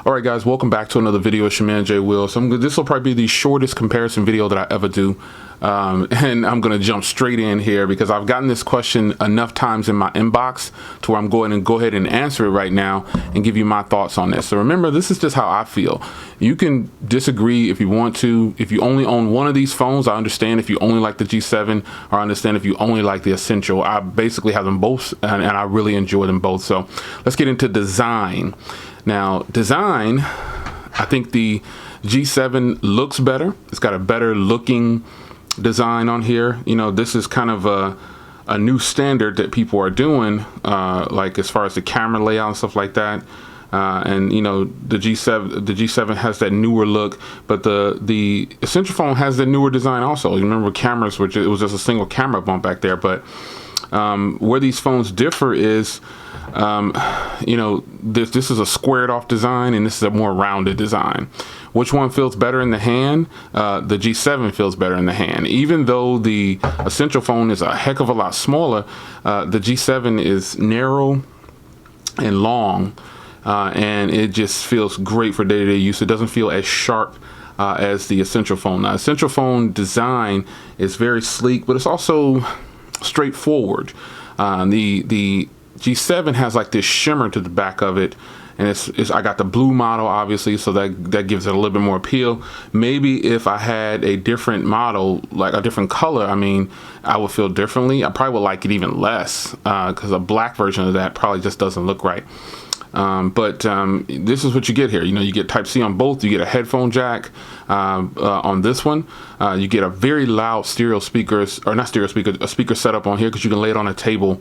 All right, guys, welcome back to another video. It's your man, Jay Will. So this will probably be the shortest comparison video that I ever do. And I'm going to jump straight in here because I've gotten this question enough times in my inbox to where I'm going to go ahead and answer it right now and give you my thoughts on this. So remember, this is just how I feel. You can disagree if you want to. If you only own one of these phones, I understand. If you only like the G7, or I understand if you only like the Essential. I basically have them both, and I really enjoy them both. So let's get into design. Now, design, I think the G7 looks better. It's got a better looking design on here. You know, this is kind of a new standard that people are doing, like as far as the camera layout and stuff like that. And you know, the G7 has that newer look, but the Essential phone has the newer design also. You remember cameras, which it was just a single camera bump back there, but where these phones differ is, you know, this is a squared off design and this is a more rounded design. Which one feels better in the hand? The G7 feels better in the hand. Even though the Essential phone is a heck of a lot smaller, the G7 is narrow and long, and it just feels great for day-to-day use. It doesn't feel as sharp as the Essential phone. Now, Essential phone design is very sleek, but it's also straightforward. The G7 has like this shimmer to the back of it, and I got the blue model obviously, so that gives it a little bit more appeal. Maybe if I had a different model, like a different color, I mean, I would feel differently. I probably would like it even less, because a black version of that probably just doesn't look right. But this is what you get here. You know, you get Type-C on both. You get a headphone jack on this one. You get a very loud stereo speakers, or not stereo speaker, a speaker setup on here, because you can lay it on a table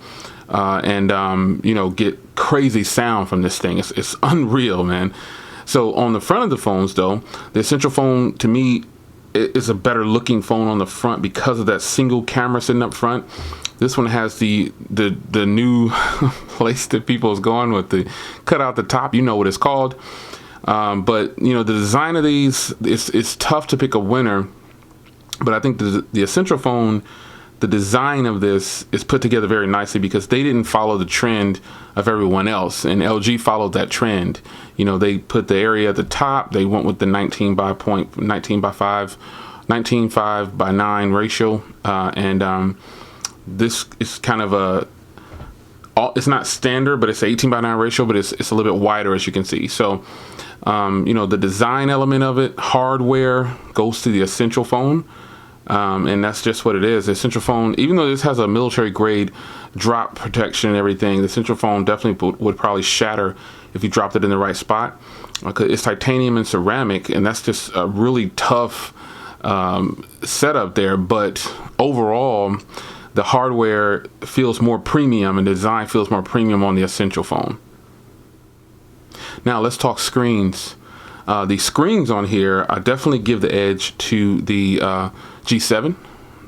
and you know, get crazy sound from this thing. It's unreal, man. So on the front of the phones, though, the Essential phone to me is a better looking phone on the front because of that single camera sitting up front. This one has the new place that people is going with, the cut out the top. You know what it's called. But you know, the design of these, it's tough to pick a winner. But I think the Essential phone, the design of this is put together very nicely because they didn't follow the trend of everyone else, and LG followed that trend. You know, they put the area at the top. They went with the 19 by 9 ratio, and this is kind of it's not standard, but it's 18 by 9 ratio, but it's a little bit wider, as you can see. So you know, the design element of it, hardware, goes to the Essential phone. And that's just what it is. The Essential phone, even though this has a military grade drop protection and everything, the Essential phone definitely would probably shatter if you dropped it in the right spot. It's titanium and ceramic, and that's just a really tough setup there. But overall, the hardware feels more premium and the design feels more premium on the Essential phone. Now let's talk screens. The screens on here, I definitely give the edge to the G7.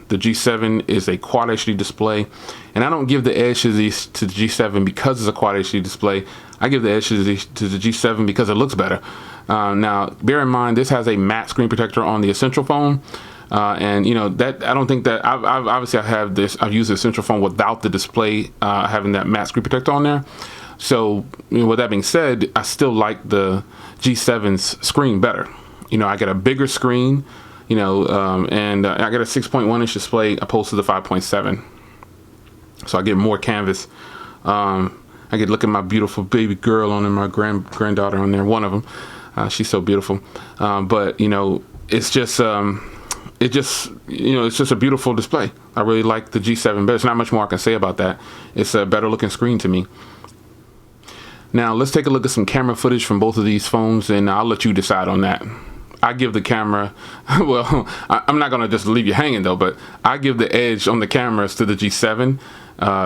The G7 is a Quad HD display, and I don't give the edge to the G7 because it's a Quad HD display. I give the edge to the G7 because it looks better. Now, bear in mind, this has a matte screen protector on the Essential phone. And you know, that I don't think that I've used the Essential phone without the display having that matte screen protector on there. So, you know, with that being said, I still like the G7's screen better. You know, I get a bigger screen, you know, and I get a 6.1 inch display opposed to the 5.7. So I get more canvas. I get to look at my beautiful baby girl on there, my granddaughter on there, one of them. She's so beautiful. But you know, it's just you know, it's just a beautiful display. I really like the G7 better. There's not much more I can say about that. It's a better looking screen to me. Now let's take a look at some camera footage from both of these phones, and I'll let you decide on that. I give the camera, well, I'm not gonna just leave you hanging though, but I give the edge on the cameras to the G7.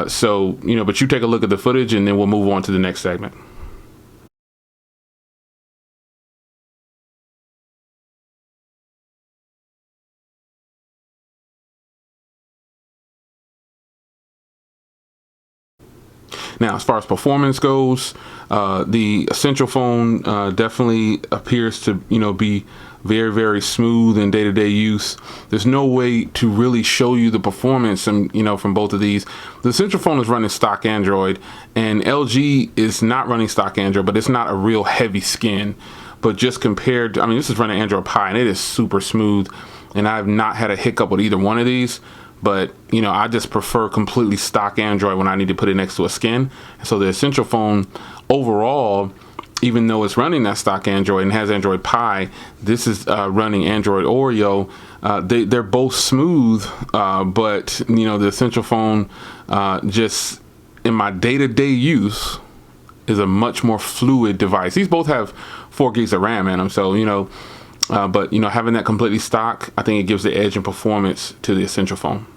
So, you know, but you take a look at the footage and then we'll move on to the next segment. Now, as far as performance goes, the Essential phone definitely appears to, be very, very smooth in day-to-day use. There's no way to really show you the performance from both of these. The Essential phone is running stock Android, and LG is not running stock Android, but it's not a real heavy skin. But just compared to, this is running Android Pie, and it is super smooth, and I've not had a hiccup with either one of these. But, I just prefer completely stock Android when I need to put it next to a skin. So the Essential phone overall, even though it's running that stock Android and has Android Pie, this is running Android Oreo. They're both smooth, but the Essential phone, just in my day-to-day use, is a much more fluid device. These both have 4 gigs of RAM in them, so but having that completely stock, I think it gives the edge in performance to the Essential phone.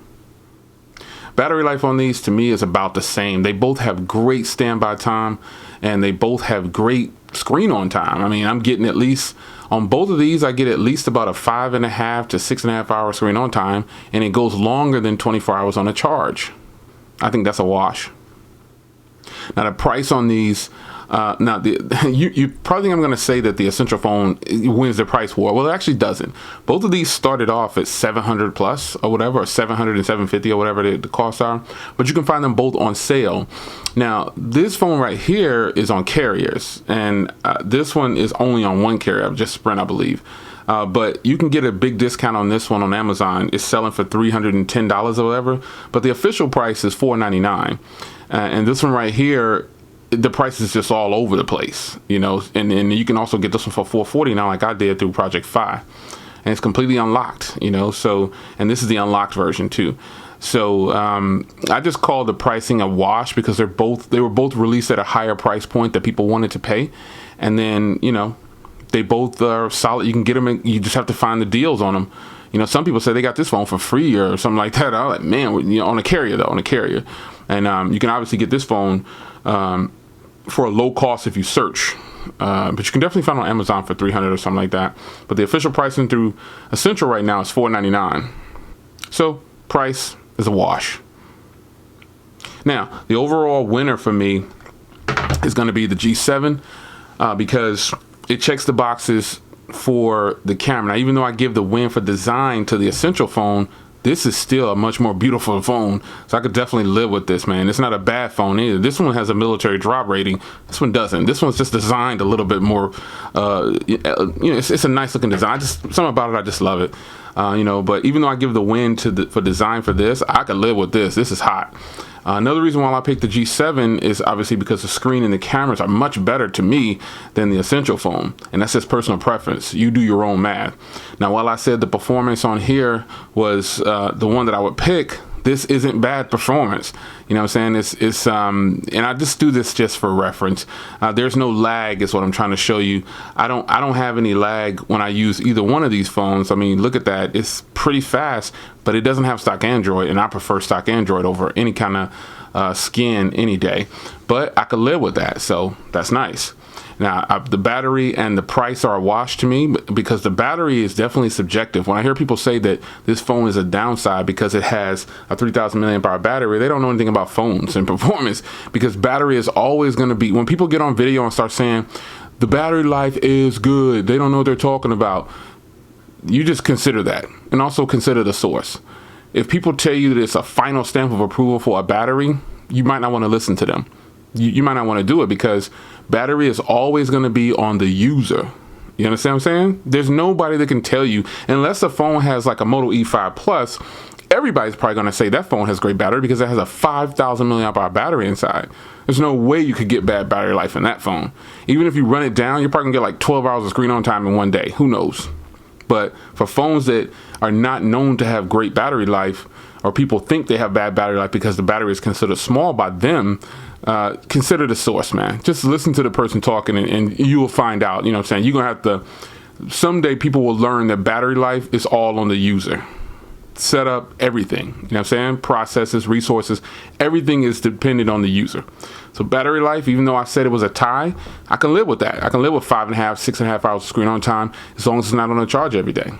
Battery life on these to me is about the same. They both have great standby time, and they both have great screen on time. I'm getting at least on both of these, I get at least about a 5.5 to 6.5 hour screen on time, and it goes longer than 24 hours on a charge. I think that's a wash. Now the price on these, you probably think I'm going to say that the Essential phone wins the price war. Well, it actually doesn't. Both of these started off at 700 plus or whatever, or 700 and 750 or whatever the costs are, but you can find them both on sale. Now, this phone right here is on carriers, and this one is only on one carrier, just Sprint, I believe. But you can get a big discount on this one on Amazon. It's selling for $310 or whatever, but the official price is $499. And this one right here, the price is just all over the place, and you can also get this one for $449 like I did through Project Fi, and it's completely unlocked, so, and this is the unlocked version too. So I just call the pricing a wash because they were both released at a higher price point that people wanted to pay, and then they both are solid. You can get them, and you just have to find the deals on them. Some people say they got this phone for free or something like that. I'm like, man, on a carrier though, and you can obviously get this phone for a low cost if you search, but you can definitely find it on Amazon for $300 or something like that. But the official pricing through Essential right now is $499. So price is a wash. Now the overall winner for me is going to be the G7 because it checks the boxes for the camera. Now, even though I give the win for design to the Essential phone, this is still a much more beautiful phone, so I could definitely live with this, man. It's not a bad phone either. This one has a military drop rating. This one doesn't. This one's just designed a little bit more, it's a nice looking design. Something about it, I just love it. But even though I give the win for design for this, I could live with this. This is hot. Another reason why I picked the G7 is obviously because the screen and the cameras are much better to me than the Essential phone, and that's just personal preference. You do your own math. Now, while I said the performance on here was the one that I would pick, this isn't bad performance. You know what I'm saying? It's and I just do this just for reference. There's no lag is what I'm trying to show you. I don't have any lag when I use either one of these phones. Look at that. It's pretty fast, but it doesn't have stock Android, and I prefer stock Android over any kind of skin any day. But I could live with that, so that's nice. Now, the battery and the price are a wash to me because the battery is definitely subjective. When I hear people say that this phone is a downside because it has a 3,000 milliamp hour battery, they don't know anything about phones and performance, because battery is always going to be, when people get on video and start saying the battery life is good, they don't know what they're talking about. You just consider that, and also consider the source. If people tell you that it's a final stamp of approval for a battery, you might not want to listen to them. You might not want to do it because battery is always going to be on the user. You understand what I'm saying? There's nobody that can tell you, unless a phone has like a Moto E5 Plus, everybody's probably going to say that phone has great battery because it has a 5,000 milliamp hour battery inside. There's no way you could get bad battery life in that phone. Even if you run it down, you're probably going to get like 12 hours of screen on time in one day. Who knows? But for phones that are not known to have great battery life, or people think they have bad battery life because the battery is considered small by them, consider the source, man. Just listen to the person talking, and you will find out. You know what I'm saying? You're going to have to, someday people will learn that battery life is all on the user. Setup, everything. You know what I'm saying? Processes, resources, everything is dependent on the user. So battery life, even though I said it was a tie, I can live with that. I can live with 5.5, 6.5 hours of screen on time as long as it's not on a charge every day.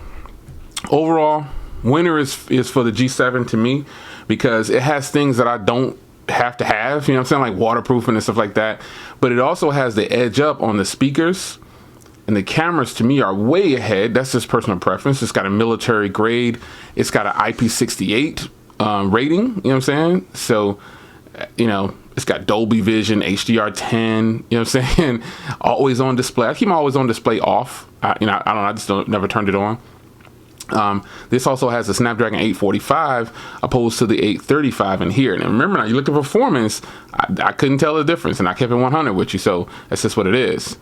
Overall, winner is for the G7 to me because it has things that I don't have to have, you know what I'm saying, like waterproofing and stuff like that. But it also has the edge up on the speakers, and the cameras to me are way ahead. That's just personal preference. It's got a military grade. It's got an IP68 rating, you know what I'm saying? So, you know, it's got Dolby Vision, HDR10, you know what I'm saying? Always on display. I keep my always on display off. I don't know, I just never turned it on. This also has a Snapdragon 845 opposed to the 835 in here. And remember, now you look at performance, I couldn't tell the difference, and I kept it 100 with you, so that's just what it is.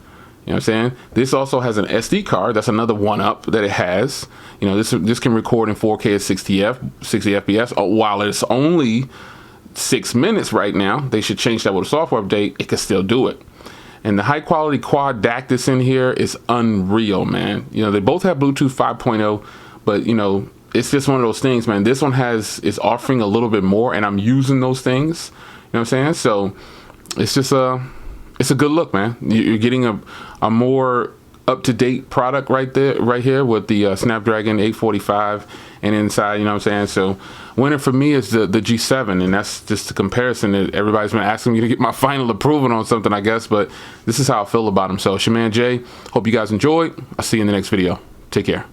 You know what I'm saying? This also has an SD card. That's another one up that it has. You know, this can record in 4K at 60 FPS. While it's only 6 minutes right now, they should change that with a software update. It can still do it. And the high quality quad DAC that's in here is unreal, man. You know, they both have Bluetooth 5.0, but you know, it's just one of those things, man. This one is offering a little bit more, and I'm using those things. You know what I'm saying? So it's just it's a good look, man. You're getting a more up-to-date product right here with the Snapdragon 845, and inside, you know what I'm saying? So winner for me is the G7, and that's just the comparison that everybody's been asking me to get my final approval on something, I guess, but this is how I feel about them. So it's your man Jay. Hope you guys enjoyed. I'll see you in the next video. Take care.